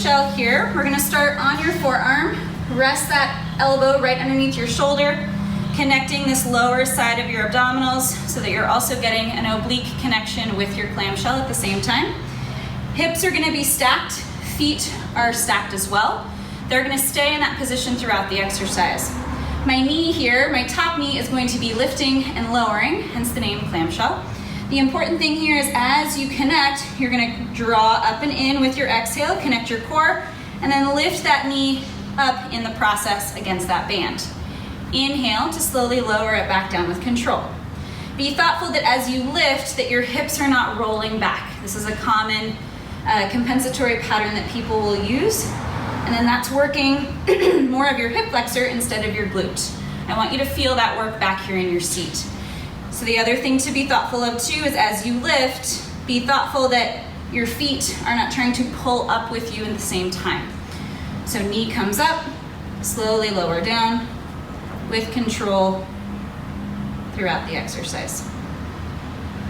clamshell here. We're gonna start on your forearm. Rest that elbow right underneath your shoulder, connecting this lower side of your abdominals so that you're also getting an oblique connection with your clamshell at the same time. Hips are gonna be stacked, feet are stacked as well. They're gonna stay in that position throughout the exercise. My knee here, my top knee is going to be lifting and lowering, hence the name clamshell. The important thing here is as you connect, you're gonna draw up and in with your exhale, connect your core, and then lift that knee up in the process against that band. Inhale to slowly lower it back down with control. Be thoughtful that as you lift, that your hips are not rolling back. This is a common compensatory pattern that people will use, and then that's working more of your hip flexor instead of your glute. I want you to feel that work back here in your seat. So the other thing to be thoughtful of too is as you lift, be thoughtful that your feet are not trying to pull up with you at the same time. So knee comes up, slowly lower down with control throughout the exercise.